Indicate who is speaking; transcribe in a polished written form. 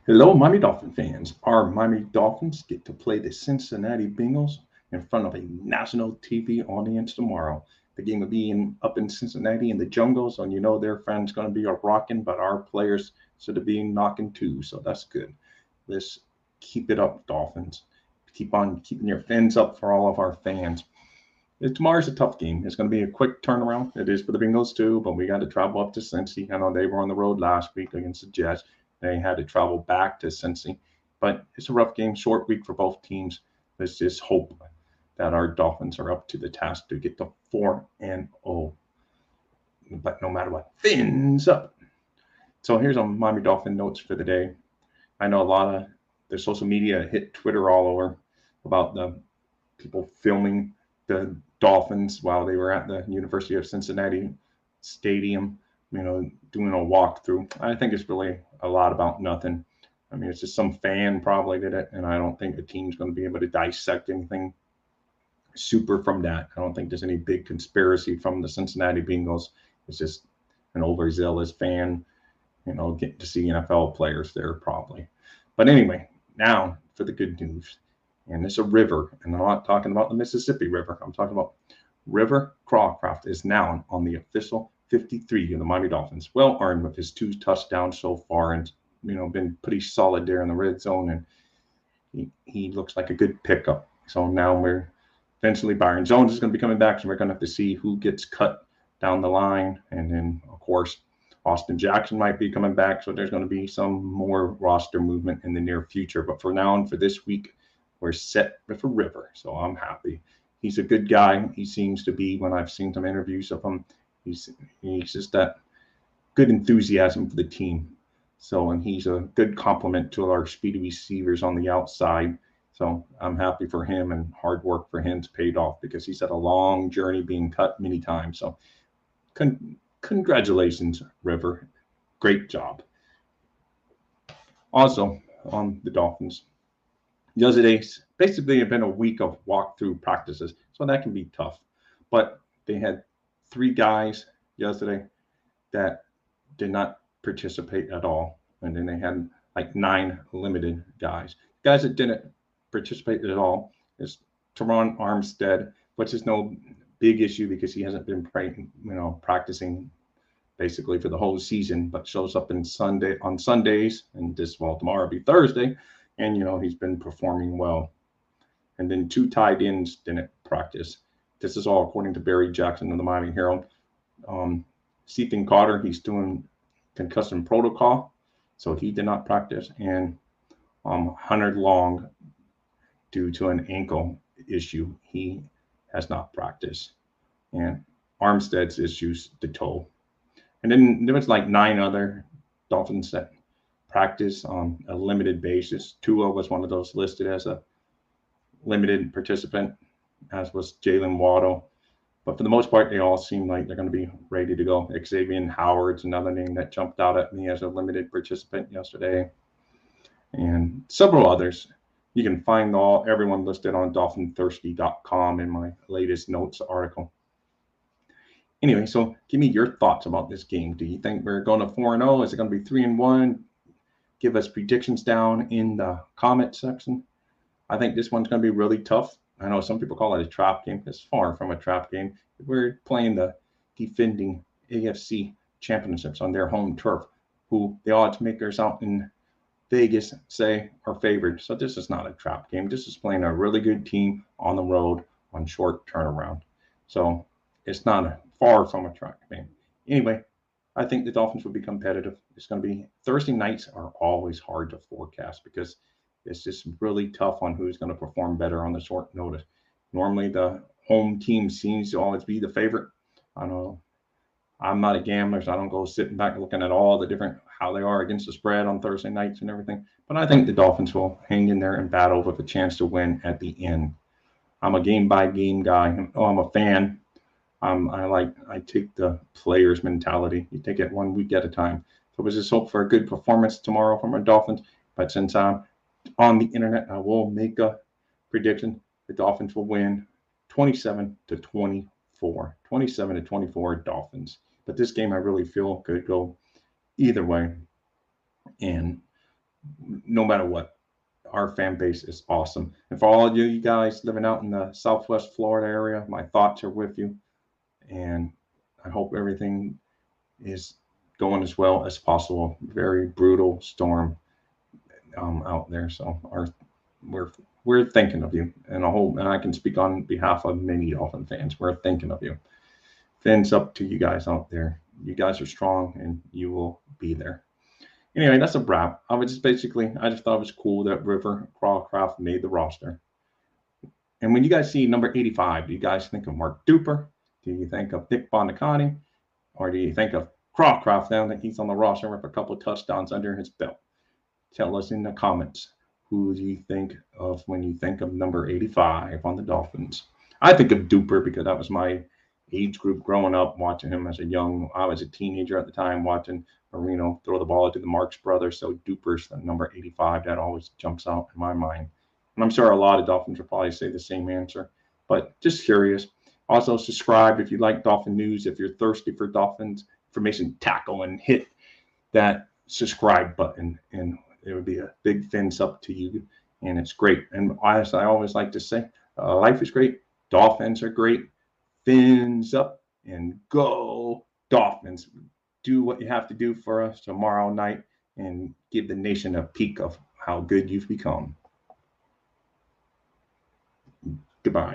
Speaker 1: Hello, Miami Dolphin fans. Our Miami Dolphins get to play the Cincinnati Bengals in front of a national TV audience tomorrow. The game will be up in Cincinnati in the jungles, and you know their fans going to be a rocking, but our players should be knocking too, so that's good. Let's keep it up, Dolphins. Keep on keeping your fins up for all of our fans. Tomorrow's a tough game. It's going to be a quick turnaround. It is for the Bengals too, but we got to travel up to Cincy. I know they were on the road last week against the Jets. They had to travel back to Cincy, but it's a rough game, short week for both teams. Let's just hope that our Dolphins are up to the task to get to 4-0. But no matter what, fins up. So here's some Miami Dolphin notes for the day. I know a lot of the social media hit Twitter all over about the people filming the Dolphins while they were at the University of Cincinnati Stadium, doing a walkthrough. I think it's really a lot about nothing. I mean, it's just some fan probably did it, and I don't think the team's going to be able to dissect anything super from that. I don't think there's any big conspiracy from the Cincinnati Bengals. It's just an overzealous fan, getting to see NFL players there probably. But anyway, now for the good news. And it's a river, and I'm not talking about the Mississippi River. I'm talking about River Cracraft is now on the official 53 of the Miami Dolphins. Well earned with his 2 touchdowns so far, and been pretty solid there in the red zone, and he looks like a good pickup. So now we're eventually Byron Jones is going to be coming back, so we're going to have to see who gets cut down the line, and then of course Austin Jackson might be coming back, so there's going to be some more roster movement in the near future. But for now and for this week, we're set with a River, so I'm happy. He's a good guy. He seems to be, when I've seen some interviews of him, he's just that good enthusiasm for the team. So, and he's a good complement to our speedy receivers on the outside. So I'm happy for him, and hard work for him's paid off because he's had a long journey being cut many times. So congratulations, River. Great job. Also, on the Dolphins, yesterday's basically have been a week of walkthrough practices, so that can be tough. But they had 3 guys yesterday that did not participate at all, and then they had like 9 limited guys. Guys that didn't participate at all is Teron Armstead, which is no big issue because he hasn't been practicing basically for the whole season, but shows up on Sundays, and tomorrow will be Thursday, and he's been performing well. And then 2 tight ends didn't practice. This is all according to Barry Jackson of the Miami Herald. Stephen Carter, he's doing concussion protocol, so he did not practice, and Hunter Long, due to an ankle issue, he has not practiced, and Armstead's issues the toe. And then there was like 9 other Dolphins that practice on a limited basis. Tua was one of those listed as a limited participant, as was Jalen Waddle. But for the most part, they all seem like they're going to be ready to go. Xavier Howard's another name that jumped out at me as a limited participant yesterday, and several others. You can find everyone listed on DolphinThirsty.com in my latest notes article. Anyway, so give me your thoughts about this game. Do you think we're going to 4-0? Is it going to be 3-1? Give us predictions down in the comment section. I think this one's going to be really tough. I know some people call it a trap game. It's far from a trap game. We're playing the defending AFC championships on their home turf, who the odds makers out in Vegas say are favored. So this is not a trap game. This is playing a really good team on the road on short turnaround. So it's not far from a trap game. Anyway, I think the Dolphins will be competitive. It's going to be Thursday nights are always hard to forecast because it's just really tough on who's going to perform better on the short notice. Normally, the home team seems to always be the favorite. I don't know. I'm not a gambler, so I don't go sitting back looking at all the different how they are against the spread on Thursday nights and everything. But I think the Dolphins will hang in there and battle with a chance to win at the end. I'm a game by game guy. Oh, I'm a fan. I take the players' mentality. You take it 1 week at a time. So we just hope for a good performance tomorrow from our Dolphins. But since I'm on the internet, I will make a prediction. The Dolphins will win 27-24. 27-24 Dolphins. But this game I really feel could go either way. And no matter what. Our fan base is awesome. And for all of you guys living out in the Southwest Florida area, my thoughts are with you. And I hope everything is going as well as possible. Very brutal storm out there. So we're we're thinking of you, and I can speak on behalf of many Dolphin fans. We're thinking of you. Fins up to you guys out there. You guys are strong, and you will be there. Anyway, that's a wrap. I just thought it was cool that River Cracraft made the roster. And when you guys see number 85, do you guys think of Mark Duper? Do you think of Nick Bonicani? Or do you think of Cracraft now that he's on the roster with a couple of touchdowns under his belt? Tell us in the comments who do you think of when you think of number 85 on the Dolphins. I think of Duper because that was my age group growing up, watching him I was a teenager at the time, watching Marino throw the ball to the Marks brothers. So Duper's the number 85 that always jumps out in my mind. And I'm sure a lot of Dolphins will probably say the same answer, but just curious. Also, subscribe if you like Dolphin news. If you're thirsty for Dolphins information, tackle and hit that subscribe button, and it would be a big fins up to you. And it's great. And as I always like to say, life is great. Dolphins are great. Fins up and go Dolphins. Do what you have to do for us tomorrow night and give the nation a peek of how good you've become. Goodbye.